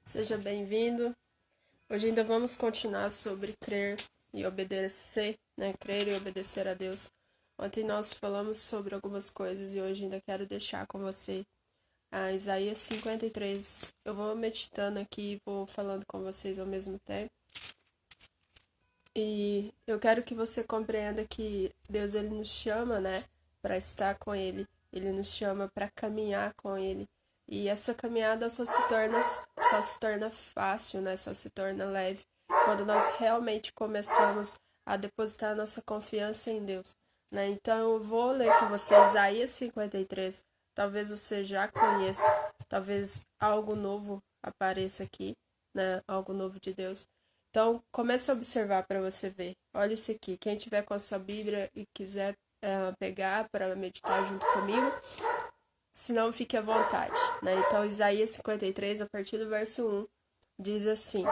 Seja bem-vindo. Hoje ainda vamos continuar sobre crer e obedecer, né? Crer e obedecer a Deus. Ontem nós falamos sobre algumas coisas e hoje ainda quero deixar com você a Isaías 53. Eu vou meditando aqui e vou falando com vocês ao mesmo tempo. E eu quero que você compreenda que Deus ele nos chama, né, para estar com Ele. Ele nos chama para caminhar com Ele. E essa caminhada só se torna fácil, né? Só se torna leve quando nós realmente começamos a depositar nossa confiança em Deus, né? Então eu vou ler com você Isaías 53. Talvez você já conheça, talvez algo novo apareça aqui, né? Algo novo de Deus. Então, comece a observar para você ver. Olha isso aqui. Quem tiver com a sua Bíblia e quiser pegar para meditar junto comigo, se não, fique à vontade, né? Então, Isaías 53, a partir do verso 1, diz assim: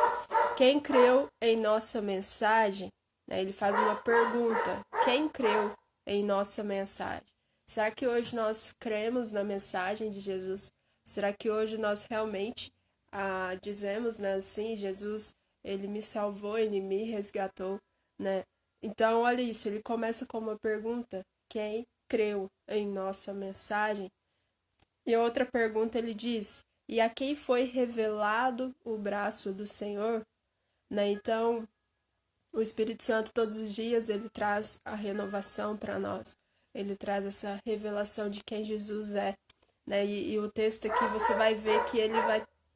Quem creu em nossa mensagem, né? Ele faz uma pergunta. Quem creu em nossa mensagem? Será que hoje nós cremos na mensagem de Jesus? Será que hoje nós realmente dizemos, né, assim, Jesus, ele me salvou, ele me resgatou, né? Então, olha isso, ele começa com uma pergunta: quem creu em nossa mensagem? E outra pergunta ele diz: e a quem foi revelado o braço do Senhor? Né? Então, o Espírito Santo todos os dias ele traz a renovação para nós. Ele traz essa revelação de quem Jesus é, né? E o texto aqui você vai ver que ele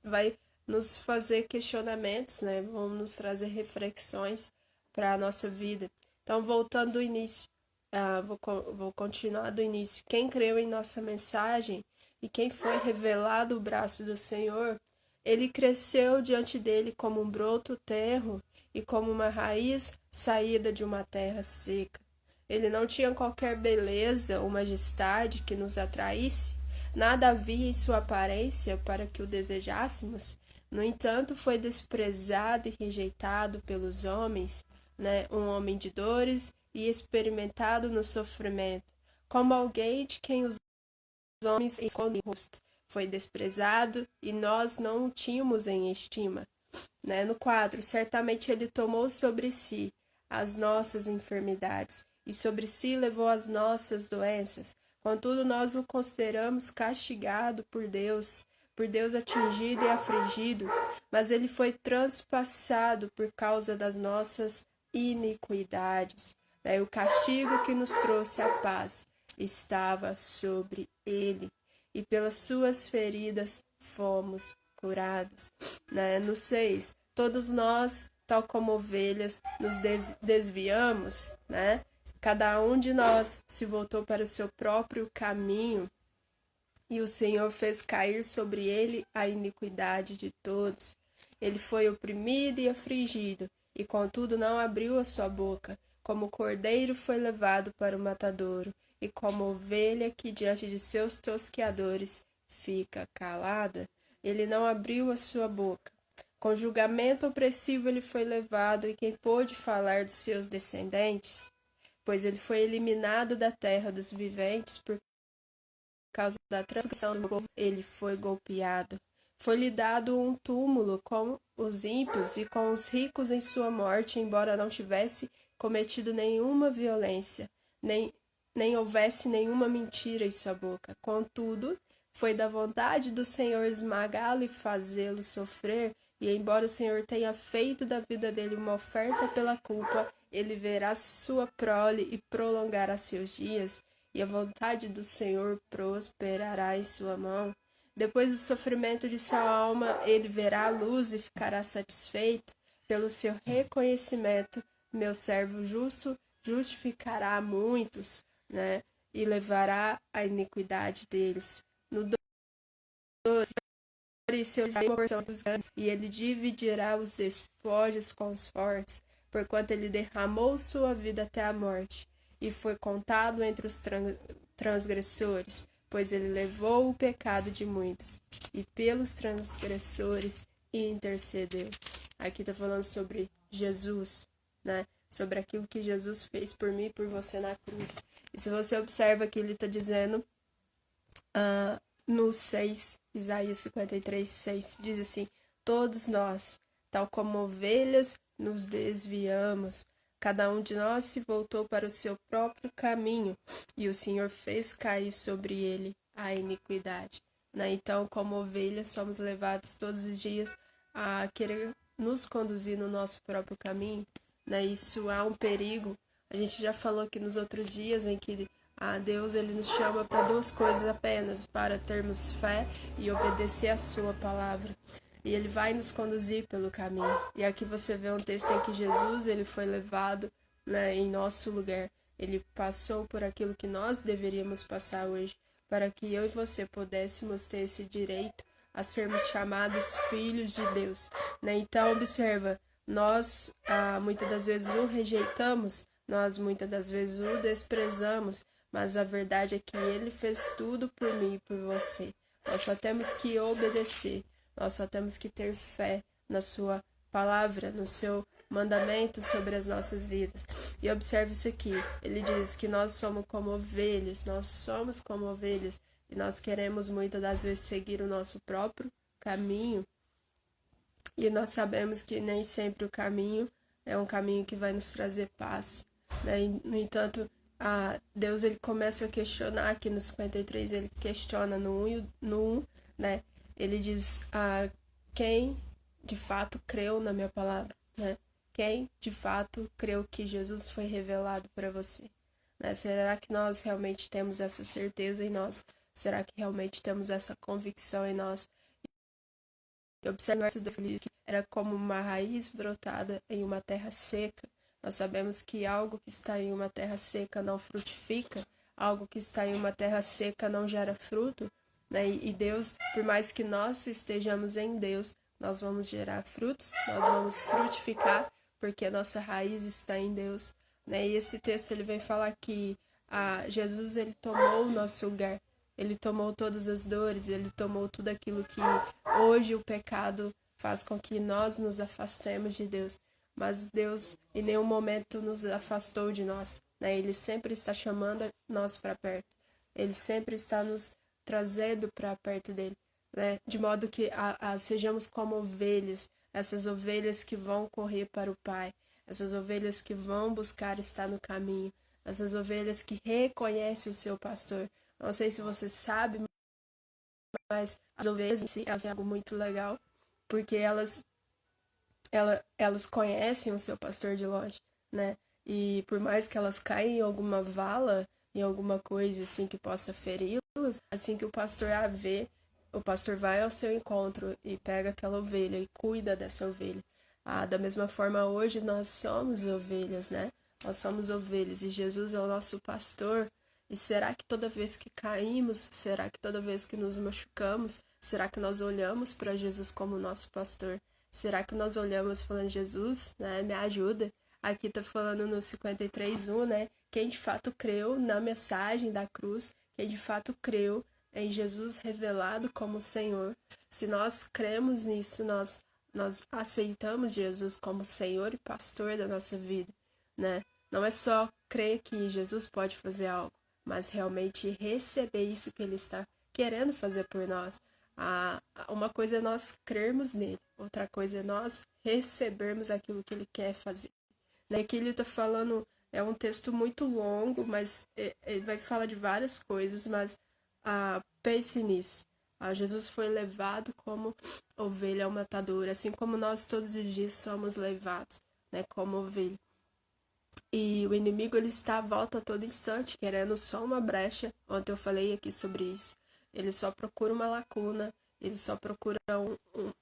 vai nos fazer questionamentos, né? Vão nos trazer reflexões para a nossa vida. Então, voltando do início, vou continuar do início. Quem creu em nossa mensagem e quem foi revelado o braço do Senhor, ele cresceu diante dele como um broto tenro e como uma raiz saída de uma terra seca. Ele não tinha qualquer beleza ou majestade que nos atraísse, nada havia em sua aparência para que o desejássemos. No entanto, foi desprezado e rejeitado pelos homens, né? Um homem de dores e experimentado no sofrimento, como alguém de quem os homens escondem o rosto. Foi desprezado e nós não o tínhamos em estima. Né? No 4, certamente ele tomou sobre si as nossas enfermidades e sobre si levou as nossas doenças. Contudo, nós o consideramos castigado por Deus atingido e afligido, mas ele foi transpassado por causa das nossas iniquidades. O castigo que nos trouxe a paz estava sobre ele, e pelas suas feridas fomos curados. No 6, todos nós, tal como ovelhas, nos desviamos, né? Cada um de nós se voltou para o seu próprio caminho, e o Senhor fez cair sobre ele a iniquidade de todos. Ele foi oprimido e afligido, e contudo não abriu a sua boca. Como cordeiro foi levado para o matadouro, e como ovelha que diante de seus tosqueadores fica calada, ele não abriu a sua boca. Com julgamento opressivo ele foi levado, e quem pôde falar dos seus descendentes? Pois ele foi eliminado da terra dos viventes por causa da transgressão do povo, ele foi golpeado. Foi-lhe dado um túmulo com os ímpios e com os ricos em sua morte, embora não tivesse cometido nenhuma violência, nem houvesse nenhuma mentira em sua boca. Contudo, foi da vontade do Senhor esmagá-lo e fazê-lo sofrer, e embora o Senhor tenha feito da vida dele uma oferta pela culpa, ele verá sua prole e prolongará seus dias, e a vontade do Senhor prosperará em sua mão. Depois do sofrimento de sua alma, ele verá a luz e ficará satisfeito. Pelo seu reconhecimento, meu servo justo justificará muitos, né? E levará a iniquidade deles. No 12, uma porção dos grandes, e ele dividirá os despojos com os fortes, porquanto ele derramou sua vida até a morte, e foi contado entre os transgressores, pois ele levou o pecado de muitos, e pelos transgressores intercedeu. Aqui está falando sobre Jesus, né? Sobre aquilo que Jesus fez por mim e por você na cruz. E se você observa que ele está dizendo no 6, Isaías 53, 6, diz assim: Todos nós, tal como ovelhas, nos desviamos. Cada um de nós se voltou para o seu próprio caminho, e o Senhor fez cair sobre ele a iniquidade. Né? Então, como ovelhas, somos levados todos os dias a querer nos conduzir no nosso próprio caminho. Né? Isso é um perigo. A gente já falou aqui nos outros dias em que Deus ele nos chama para duas coisas apenas, para termos fé e obedecer a sua palavra. E ele vai nos conduzir pelo caminho. E aqui você vê um texto em que Jesus ele foi levado, né, em nosso lugar. Ele passou por aquilo que nós deveríamos passar hoje, para que eu e você pudéssemos ter esse direito a sermos chamados filhos de Deus. Né? Então, observa, nós muitas das vezes o rejeitamos, nós muitas das vezes o desprezamos, mas a verdade é que ele fez tudo por mim e por você. Nós só temos que obedecer. Nós só temos que ter fé na sua palavra, no seu mandamento sobre as nossas vidas. E observe isso aqui. Ele diz que nós somos como ovelhas, e nós queremos muitas das vezes seguir o nosso próprio caminho. E nós sabemos que nem sempre o caminho é um caminho que vai nos trazer paz. Né? E, no entanto, Deus ele começa a questionar aqui no 53, ele questiona no 1, né? Ele diz, quem de fato creu na minha palavra, né? Quem de fato creu que Jesus foi revelado para você, né? Será que nós realmente temos essa certeza em nós? Será que realmente temos essa convicção em nós? E observe isso dele, que era como uma raiz brotada em uma terra seca. Nós sabemos que algo que está em uma terra seca não frutifica, algo que está em uma terra seca não gera fruto. Né? E Deus, por mais que nós estejamos em Deus, nós vamos gerar frutos, nós vamos frutificar, porque a nossa raiz está em Deus. Né? E esse texto ele vem falar que Jesus ele tomou o nosso lugar, ele tomou todas as dores, ele tomou tudo aquilo que hoje o pecado faz com que nós nos afastemos de Deus. Mas Deus em nenhum momento nos afastou de nós. Né? Ele sempre está chamando nós para perto, ele sempre está nos trazendo para perto dele, né? De modo que sejamos como ovelhas, essas ovelhas que vão correr para o Pai, essas ovelhas que vão buscar estar no caminho, essas ovelhas que reconhecem o seu pastor. Não sei se você sabe, mas as ovelhas em si, elas têm algo muito legal, porque elas conhecem o seu pastor de longe, né? E por mais que elas caem em alguma vala, em alguma coisa assim que possa feri-los, assim que o pastor a vê, o pastor vai ao seu encontro e pega aquela ovelha e cuida dessa ovelha. Da mesma forma, hoje nós somos ovelhas, né? Nós somos ovelhas e Jesus é o nosso pastor. E será que toda vez que caímos, será que toda vez que nos machucamos, será que nós olhamos para Jesus como nosso pastor? Será que nós olhamos falando, Jesus, né, me ajuda? Aqui tá falando no 53:1, né? Quem de fato creu na mensagem da cruz, quem de fato creu em Jesus revelado como Senhor. Se nós cremos nisso, nós aceitamos Jesus como Senhor e pastor da nossa vida, né? Não é só crer que Jesus pode fazer algo, mas realmente receber isso que ele está querendo fazer por nós. Uma coisa é nós crermos nele, outra coisa é nós recebermos aquilo que ele quer fazer. Né? Aqui ele está falando, é um texto muito longo, mas ele vai falar de várias coisas, mas pense nisso. Jesus foi levado como ovelha ao matadouro, assim como nós todos os dias somos levados, né, como ovelha. E o inimigo ele está à volta a todo instante, querendo só uma brecha. Ontem eu falei aqui sobre isso. Ele só procura uma lacuna, ele só procura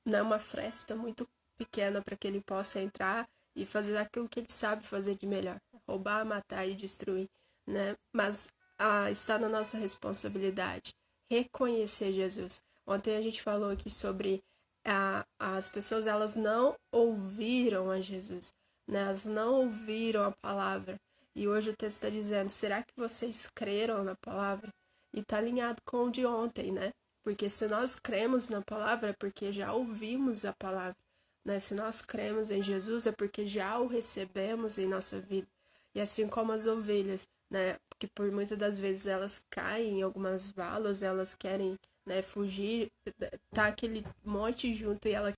uma fresta muito pequena para que ele possa entrar e fazer aquilo que ele sabe fazer de melhor, roubar, matar e destruir, né? Mas está na nossa responsabilidade reconhecer Jesus. Ontem a gente falou aqui sobre as pessoas, elas não ouviram a Jesus, né? Elas não ouviram a palavra. E hoje o texto está dizendo, será que vocês creram na palavra? E está alinhado com o de ontem, né? Porque se nós cremos na palavra é porque já ouvimos a palavra, né? Se nós cremos em Jesus é porque já o recebemos em nossa vida. E assim como as ovelhas, né? Que por muitas das vezes elas caem em algumas valas, elas querem, né, fugir, tá aquele monte junto e ela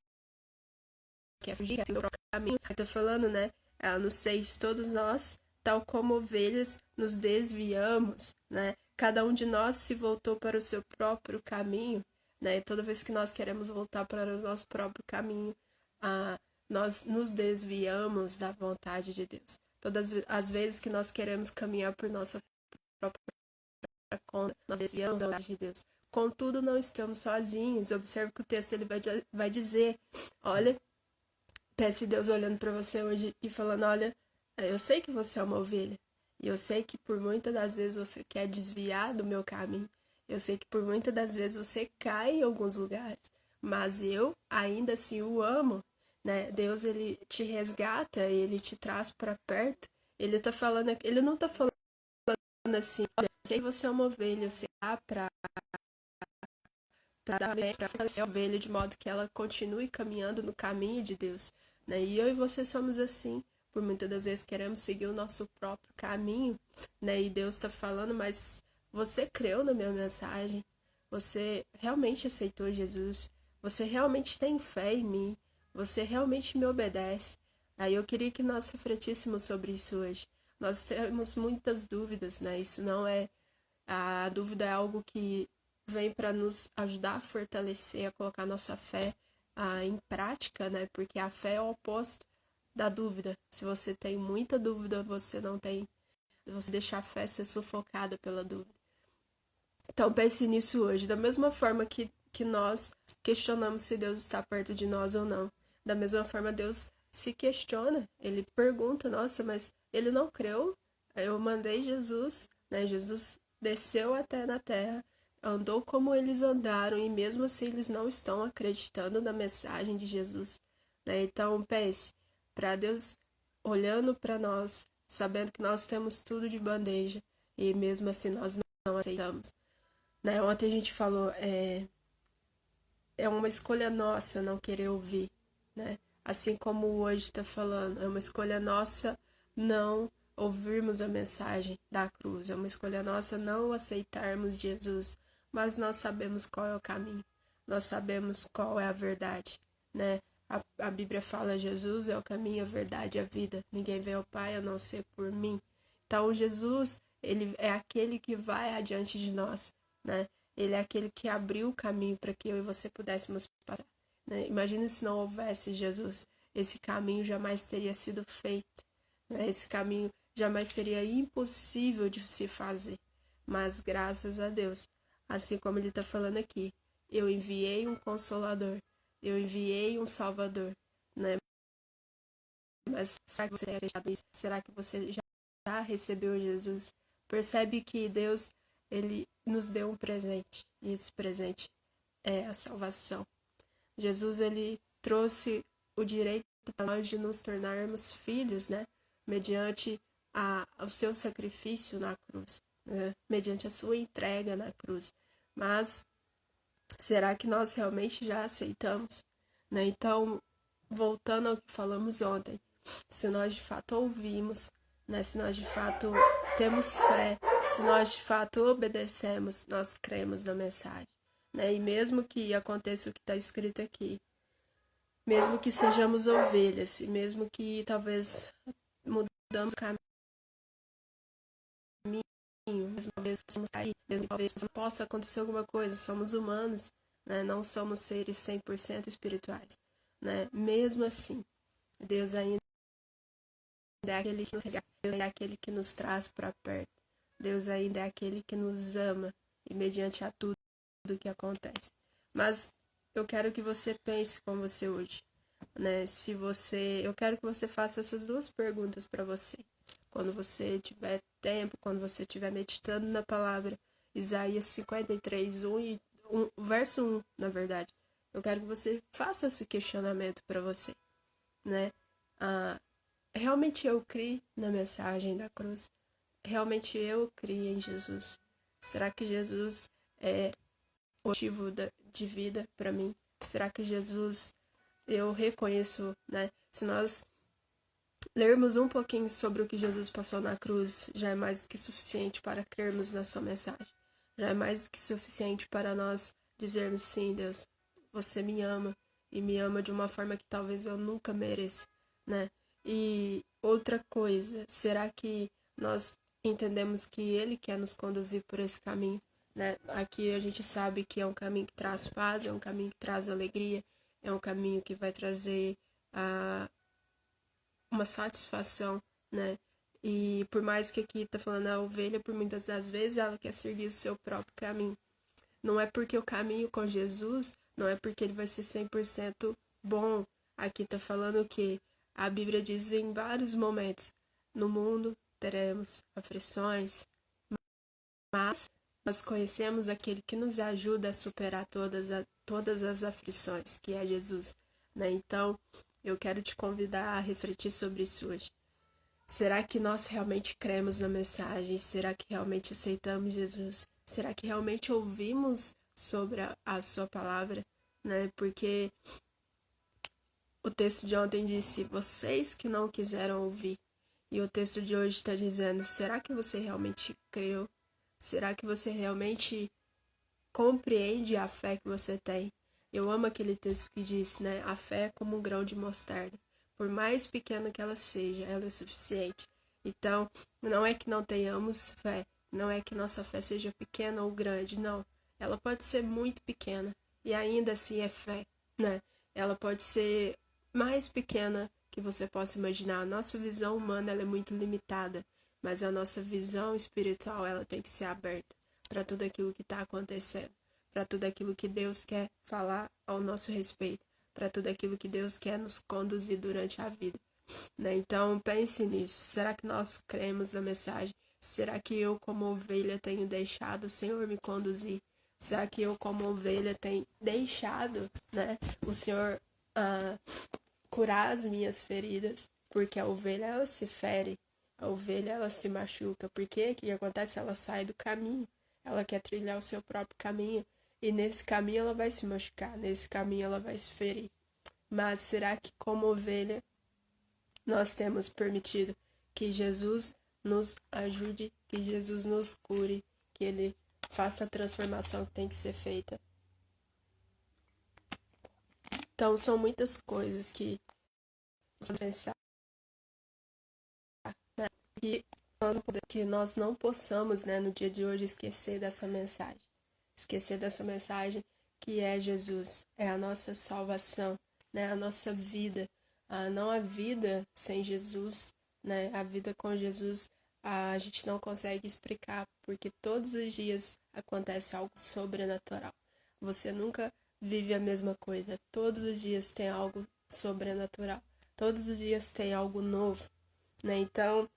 quer fugir, quer seguir o próprio caminho. Aí tá falando, né? Nos 6, todos nós, tal como ovelhas, nos desviamos, né? Cada um de nós se voltou para o seu próprio caminho, né? E toda vez que nós queremos voltar para o nosso próprio caminho, nós nos desviamos da vontade de Deus. Todas as vezes que nós queremos caminhar por nossa própria conta, nós desviamos da vontade de Deus. Contudo, não estamos sozinhos. Observe que o texto ele vai dizer, olha, peça Deus olhando para você hoje e falando, olha, eu sei que você é uma ovelha. E eu sei que por muitas das vezes você quer desviar do meu caminho. Eu sei que por muitas das vezes você cai em alguns lugares. Mas eu ainda assim o amo, né? Deus, ele te resgata, ele te traz para perto. Ele tá falando, ele não tá falando assim, olha, eu sei que você é uma ovelha, você dá para fortalecer a ovelha de modo que ela continue caminhando no caminho de Deus, né? E eu e você somos assim. Por muitas das vezes queremos seguir o nosso próprio caminho, né? E Deus está falando, mas você creu na minha mensagem? Você realmente aceitou Jesus? Você realmente tem fé em mim? Você realmente me obedece? Aí eu queria que nós refletíssemos sobre isso hoje. Nós temos muitas dúvidas, né? Isso não é... A dúvida é algo que vem para nos ajudar a fortalecer, a colocar nossa fé em prática, né? Porque a fé é o oposto da dúvida. Se você tem muita dúvida, você deixa a fé ser sufocada pela dúvida. Então pense nisso hoje. Da mesma forma que nós questionamos se Deus está perto de nós ou não, da mesma forma Deus se questiona. Ele pergunta, nossa, mas ele não creu? Eu mandei Jesus, né? Jesus desceu até na terra, andou como eles andaram, e mesmo assim eles não estão acreditando na mensagem de Jesus, né? Então pense, para Deus olhando para nós, sabendo que nós temos tudo de bandeja, e mesmo assim nós não aceitamos, né? Ontem a gente falou, é uma escolha nossa não querer ouvir, né? Assim como hoje está falando, é uma escolha nossa não ouvirmos a mensagem da cruz, é uma escolha nossa não aceitarmos Jesus, mas nós sabemos qual é o caminho, nós sabemos qual é a verdade, né? A Bíblia fala, Jesus é o caminho, a verdade e a vida, ninguém vê ao Pai a não ser por mim. Então Jesus, ele é aquele que vai adiante de nós, né? Ele é aquele que abriu o caminho para que eu e você pudéssemos passar, né? Imagina se não houvesse Jesus, esse caminho jamais teria sido feito, né? Esse caminho jamais seria impossível de se fazer. Mas graças a Deus, assim como ele está falando aqui, eu enviei um Consolador, eu enviei um Salvador, né? Mas será que você tem acreditado nisso? Será que você já recebeu Jesus? Percebe que Deus, ele nos deu um presente, e esse presente é a salvação. Jesus, ele trouxe o direito para nós de nos tornarmos filhos, né? Mediante o seu sacrifício na cruz, né? Mediante a sua entrega na cruz. Mas será que nós realmente já aceitamos, né? Então, voltando ao que falamos ontem, se nós de fato ouvimos, né? Se nós de fato temos fé, se nós de fato obedecemos, nós cremos na mensagem, né? E mesmo que aconteça o que está escrito aqui, mesmo que sejamos ovelhas, e mesmo que talvez mudamos o caminho, mesmo talvez cair, mesmo que talvez possa acontecer alguma coisa, somos humanos, né? Não somos seres 100% espirituais, né? Mesmo assim, Deus ainda é aquele que nos resgata, Deus é aquele que nos traz para perto, Deus ainda é aquele que nos ama, e mediante a tudo que acontece. Mas eu quero que você pense com você hoje, né? Eu quero que você faça essas duas perguntas para você. Quando você tiver tempo, quando você estiver meditando na palavra, Isaías 53, verso 1, na verdade. Eu quero que você faça esse questionamento para você, né? Realmente eu criei na mensagem da cruz? Realmente eu criei em Jesus? Será que Jesus é o motivo de vida para mim? Será que Jesus, eu reconheço, né? Se nós lermos um pouquinho sobre o que Jesus passou na cruz, já é mais do que suficiente para crermos na sua mensagem. Já é mais do que suficiente para nós dizermos, sim, Deus, você me ama e me ama de uma forma que talvez eu nunca mereça, né? E outra coisa, será que nós entendemos que Ele quer nos conduzir por esse caminho, né? Aqui a gente sabe que é um caminho que traz paz, é um caminho que traz alegria, é um caminho que vai trazer uma satisfação, né? E por mais que aqui tá falando a ovelha, por muitas das vezes ela quer seguir o seu próprio caminho. Não é porque o caminho com Jesus, não é porque ele vai ser 100% bom. Aqui tá falando que a Bíblia diz em vários momentos, no mundo teremos aflições, mas nós conhecemos aquele que nos ajuda a superar todas as aflições, que é Jesus, né? Então, eu quero te convidar a refletir sobre isso hoje. Será que nós realmente cremos na mensagem? Será que realmente aceitamos Jesus? Será que realmente ouvimos sobre a sua palavra, né? Porque o texto de ontem disse, vocês que não quiseram ouvir. E o texto de hoje está dizendo, será que você realmente creu? Será que você realmente compreende a fé que você tem? Eu amo aquele texto que diz, né? A fé é como um grão de mostarda. Por mais pequena que ela seja, ela é suficiente. Então, não é que não tenhamos fé, não é que nossa fé seja pequena ou grande, não. Ela pode ser muito pequena e ainda assim é fé, né? Ela pode ser mais pequena que você possa imaginar. A nossa visão humana ela é muito limitada, mas a nossa visão espiritual ela tem que ser aberta para tudo aquilo que está acontecendo, para tudo aquilo que Deus quer falar ao nosso respeito, para tudo aquilo que Deus quer nos conduzir durante a vida, né? Então pense nisso. Será que nós cremos na mensagem? Será que eu como ovelha tenho deixado o Senhor me conduzir? Será que eu como ovelha tenho deixado, né, o Senhor curar as minhas feridas? Porque a ovelha ela se fere, a ovelha ela se machuca. Porque o que acontece? Ela sai do caminho, ela quer trilhar o seu próprio caminho e nesse caminho ela vai se machucar, nesse caminho ela vai se ferir. Mas será que como ovelha nós temos permitido que Jesus nos ajude, que Jesus nos cure, que Ele faça a transformação que tem que ser feita? Então, são muitas coisas que nós pensar, né? Que nós não possamos, né, no dia de hoje, esquecer dessa mensagem. Esquecer dessa mensagem que é Jesus, é a nossa salvação, né, a nossa vida. Não a vida sem Jesus, né? A vida com Jesus a gente não consegue explicar, porque todos os dias acontece algo sobrenatural. Você nunca vive a mesma coisa. Todos os dias tem algo sobrenatural. Todos os dias tem algo novo, né? Então,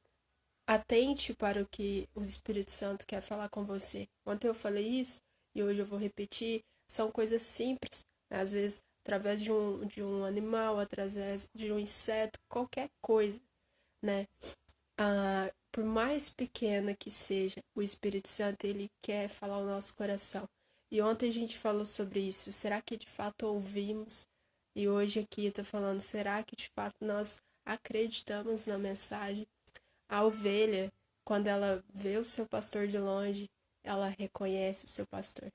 atente para o que o Espírito Santo quer falar com você. Ontem eu falei isso e hoje eu vou repetir. São coisas simples, né? Às vezes através de um animal, através de um inseto, qualquer coisa, né? Por mais pequena que seja, o Espírito Santo, ele quer falar ao nosso coração. E ontem a gente falou sobre isso. Será que de fato ouvimos? E hoje aqui eu tô falando, será que de fato nós acreditamos na mensagem? A ovelha, quando ela vê o seu pastor de longe, ela reconhece o seu pastor.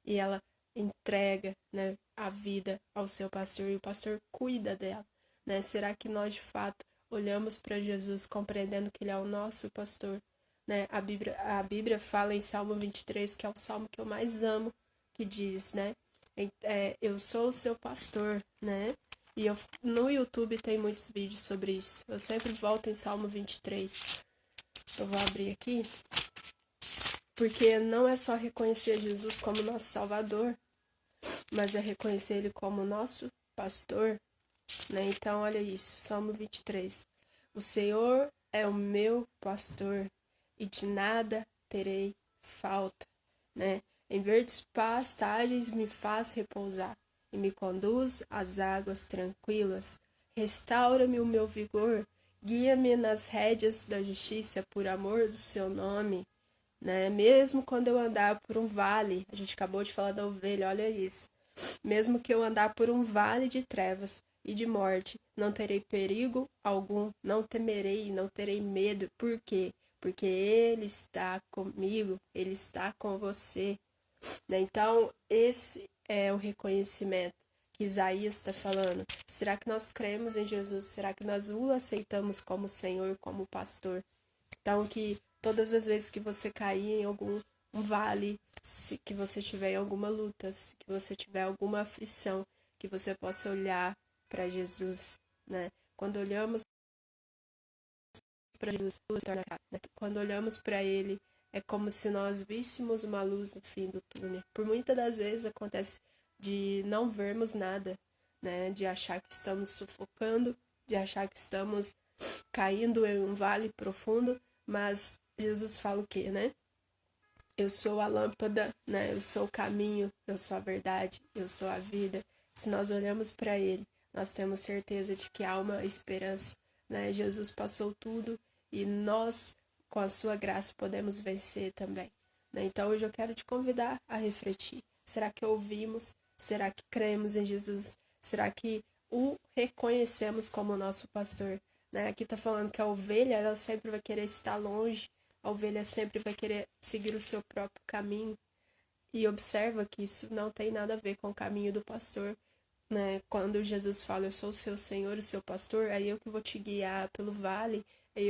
E ela entrega, né, a vida ao seu pastor e o pastor cuida dela, né? Será que nós de fato olhamos para Jesus compreendendo que ele é o nosso pastor, né? A Bíblia fala em Salmo 23, que é o salmo que eu mais amo, que diz, né? Eu sou o seu pastor, né? E no YouTube tem muitos vídeos sobre isso. Eu sempre volto em Salmo 23. Eu vou abrir aqui. Porque não é só reconhecer Jesus como nosso Salvador, mas é reconhecer Ele como nosso pastor, né? Então, olha isso, Salmo 23. O Senhor é o meu pastor e de nada terei falta, né? Em verdes pastagens me faz repousar e me conduz às águas tranquilas. Restaura-me o meu vigor, guia-me nas rédeas da justiça por amor do seu nome, né? Mesmo quando eu andar por um vale, a gente acabou de falar da ovelha, olha isso. Mesmo que eu andar por um vale de trevas e de morte, não terei perigo algum, não temerei, não terei medo. Por quê? Porque Ele está comigo, Ele está com você, né? Então, esse é o reconhecimento que Isaías está falando? Será que nós cremos em Jesus? Será que nós o aceitamos como Senhor, como pastor? Então, que todas as vezes que você cair em algum vale, que você tiver em alguma luta, que você tiver alguma aflição, que você possa olhar para Jesus, né? Quando olhamos para Jesus, quando olhamos para Ele, é como se nós víssemos uma luz no fim do túnel. Por muitas das vezes acontece de não vermos nada, né? De achar que estamos sufocando, de achar que estamos caindo em um vale profundo, mas Jesus fala o quê, né? Eu sou a lâmpada, né? Eu sou o caminho, eu sou a verdade, eu sou a vida. Se nós olhamos para Ele, nós temos certeza de que há uma esperança, né? Jesus passou tudo e nós, com a sua graça, podemos vencer também, né? Então hoje eu quero te convidar a refletir. Será que ouvimos? Será que cremos em Jesus? Será que o reconhecemos como nosso pastor? Né? Aqui está falando que a ovelha ela sempre vai querer estar longe, a ovelha sempre vai querer seguir o seu próprio caminho. E observa que isso não tem nada a ver com o caminho do pastor. Né? Quando Jesus fala, eu sou o seu Senhor, o seu pastor, aí eu que vou te guiar pelo vale, aí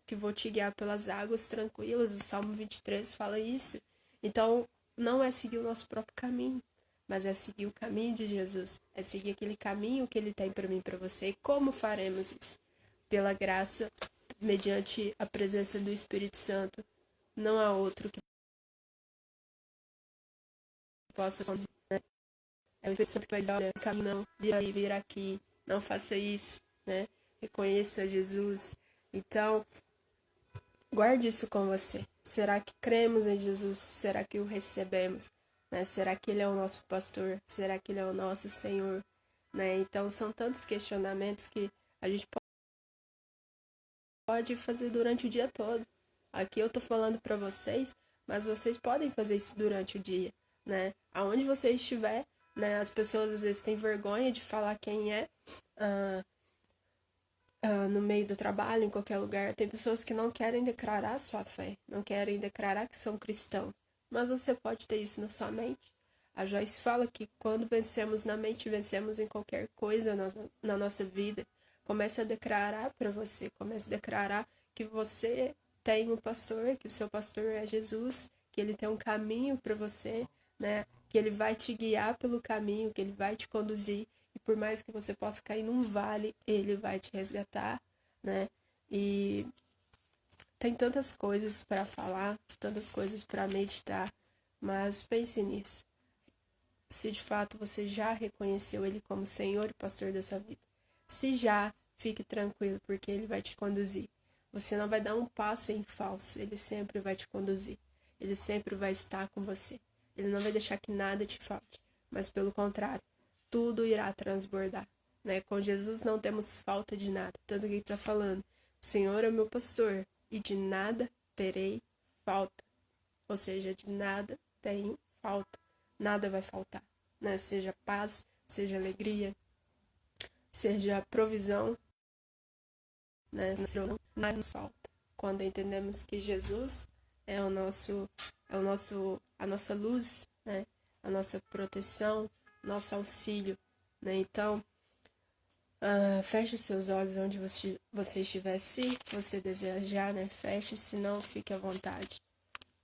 que vou te guiar pelas águas tranquilas. O Salmo 23 fala isso. Então, não é seguir o nosso próprio caminho, mas é seguir o caminho de Jesus. É seguir aquele caminho que Ele tem para mim e para você. E como faremos isso? Pela graça, mediante a presença do Espírito Santo. Não há outro que possa conduzir, né? É o Espírito Santo que vai dizer, olha, esse caminho não, vira aqui, não faça isso, né? Reconheça Jesus. Então, guarde isso com você. Será que cremos em Jesus? Será que o recebemos? Né? Será que Ele é o nosso pastor? Será que Ele é o nosso Senhor? Né? Então, são tantos questionamentos que a gente pode fazer durante o dia todo. Aqui eu tô falando para vocês, mas vocês podem fazer isso durante o dia, né? Aonde você estiver, né? As pessoas às vezes têm vergonha de falar quem é no meio do trabalho, em qualquer lugar. Tem pessoas que não querem declarar sua fé, não querem declarar que são cristãos, mas você pode ter isso na sua mente. A Joyce fala que quando vencemos na mente, vencemos em qualquer coisa na nossa vida. Comece a declarar para você, comece a declarar que você tem um pastor, que o seu pastor é Jesus, que ele tem um caminho para você, né? Que ele vai te guiar pelo caminho, que ele vai te conduzir. E por mais que você possa cair num vale, ele vai te resgatar, né? E tem tantas coisas para falar, tantas coisas para meditar, mas pense nisso. Se de fato você já reconheceu Ele como Senhor e Pastor da sua vida. Se já, fique tranquilo, porque Ele vai te conduzir. Você não vai dar um passo em falso, Ele sempre vai te conduzir. Ele sempre vai estar com você. Ele não vai deixar que nada te falte, mas pelo contrário, tudo irá transbordar. Né? Com Jesus não temos falta de nada. Tanto que ele está falando, o Senhor é o meu pastor e de nada terei falta. Ou seja, de nada tenho falta. Nada vai faltar, né? Seja paz, seja alegria, seja provisão, né? Nada nos falta. Quando entendemos que Jesus é a nossa luz, né? A nossa proteção, nosso auxílio, né? Então, feche seus olhos onde você estiver, se você desejar, né? Feche, se não, fique à vontade.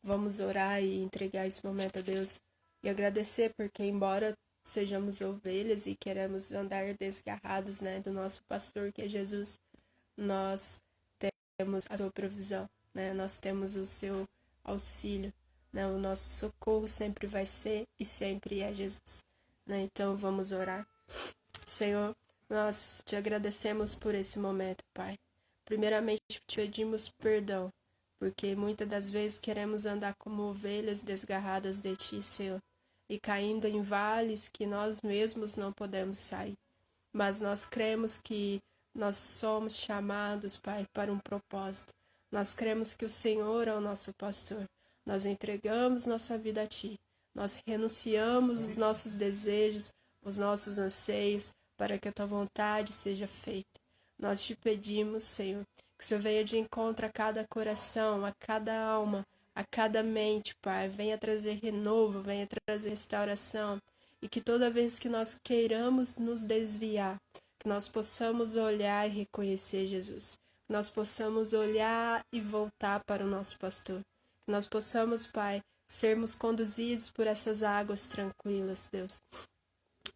Vamos orar e entregar esse momento a Deus e agradecer, porque embora sejamos ovelhas e queremos andar desgarrados, né, do nosso pastor, que é Jesus, nós temos a sua provisão, né? Nós temos o seu auxílio, né? O nosso socorro sempre vai ser e sempre é Jesus, né? Então vamos orar. Senhor, nós te agradecemos por esse momento, Pai. Primeiramente, te pedimos perdão, porque muitas das vezes queremos andar como ovelhas desgarradas de Ti, Senhor, e caindo em vales que nós mesmos não podemos sair. Mas nós cremos que nós somos chamados, Pai, para um propósito. Nós cremos que o Senhor é o nosso pastor. Nós entregamos nossa vida a Ti. Nós renunciamos os nossos desejos, os nossos anseios, para que a Tua vontade seja feita. Nós te pedimos, Senhor, que o Senhor venha de encontro a cada coração, a cada alma, a cada mente, Pai. Venha trazer renovo, venha trazer restauração. e que toda vez que nós queiramos nos desviar, que nós possamos olhar e reconhecer Jesus, que nós possamos olhar e voltar para o nosso pastor, que nós possamos, Pai, sermos conduzidos por essas águas tranquilas, Deus.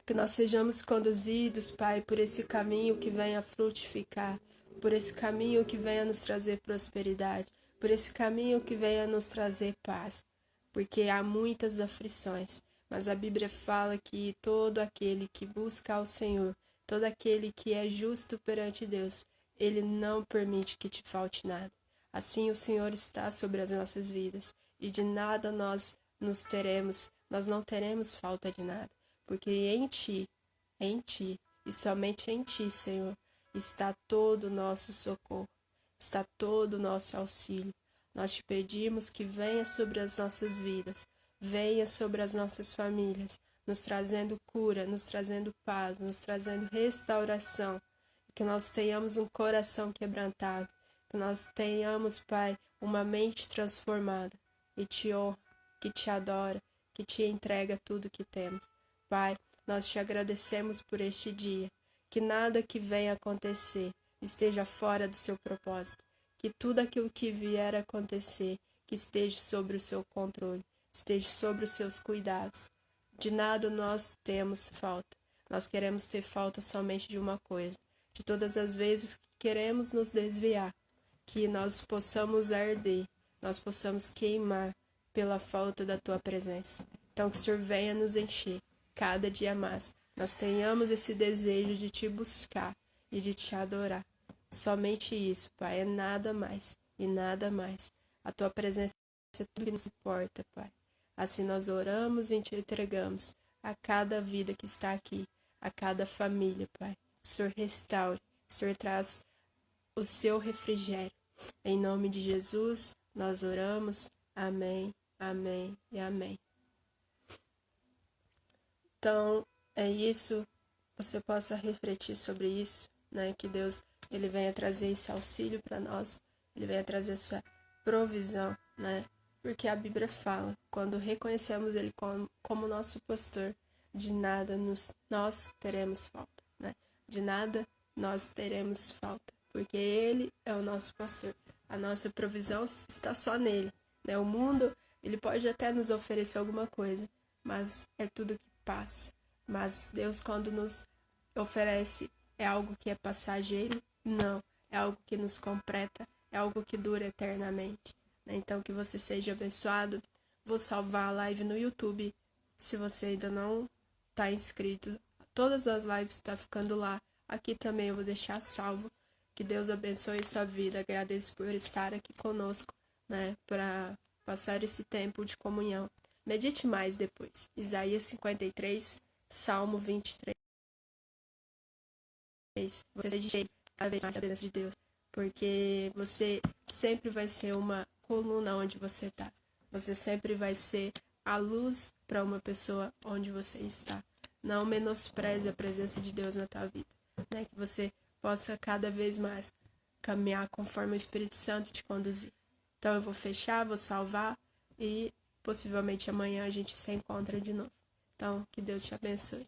Que nós sejamos conduzidos, Pai, por esse caminho que venha frutificar, por esse caminho que venha nos trazer prosperidade, por esse caminho que venha nos trazer paz, porque há muitas aflições, mas a Bíblia fala que todo aquele que busca ao Senhor, todo aquele que é justo perante Deus, Ele não permite que te falte nada. Assim o Senhor está sobre as nossas vidas, e de nada nós não teremos falta de nada. Porque em Ti, e somente em Ti, Senhor, está todo o nosso socorro, está todo o nosso auxílio. Nós te pedimos que venha sobre as nossas vidas, venha sobre as nossas famílias, nos trazendo cura, nos trazendo paz, nos trazendo restauração. Que nós tenhamos um coração quebrantado, que nós tenhamos, Pai, uma mente transformada, e te honra, que te adora, que te entrega tudo que temos. Pai, nós te agradecemos por este dia, que nada que venha acontecer esteja fora do seu propósito, que tudo aquilo que vier a acontecer, que esteja sobre o seu controle, esteja sobre os seus cuidados. De nada nós temos falta, nós queremos ter falta somente de uma coisa, de todas as vezes que queremos nos desviar, que nós possamos arder, nós possamos queimar pela falta da Tua presença. Então que o Senhor venha nos encher cada dia mais, nós tenhamos esse desejo de Te buscar e de Te adorar. Somente isso, Pai, é nada mais e nada mais. A Tua presença é tudo que nos importa, Pai. Assim nós oramos e Te entregamos a cada vida que está aqui, a cada família, Pai. O Senhor restaure, o Senhor traz o Seu refrigério. Em nome de Jesus, nós oramos. Amém, amém e amém. Então, é isso, você possa refletir sobre isso, né? Que Deus, Ele venha trazer esse auxílio para nós, Ele venha trazer essa provisão, né? Porque a Bíblia fala, quando reconhecemos Ele como nosso pastor, de nada nós teremos falta, né? De nada nós teremos falta, porque Ele é o nosso pastor. A nossa provisão está só nele, né? O mundo, ele pode até nos oferecer alguma coisa, mas é tudo que passa. Mas Deus, quando nos oferece, é algo que é passageiro? Não, é algo que nos completa, é algo que dura eternamente. Então, que você seja abençoado. Vou salvar a live no YouTube. Se você ainda não está inscrito, todas as lives estão ficando lá. Aqui também eu vou deixar salvo. Que Deus abençoe sua vida. Agradeço por estar aqui conosco, né, para passar esse tempo de comunhão. Medite mais depois. Isaías 53, Salmo 23. Você seja cheio cada vez mais da presença de Deus, porque você sempre vai ser uma coluna onde você está. Você sempre vai ser a luz para uma pessoa onde você está. Não menospreze a presença de Deus na tua vida, né? Que você possa cada vez mais caminhar conforme o Espírito Santo te conduzir. Então eu vou fechar, vou salvar e possivelmente amanhã a gente se encontra de novo. Então, que Deus te abençoe.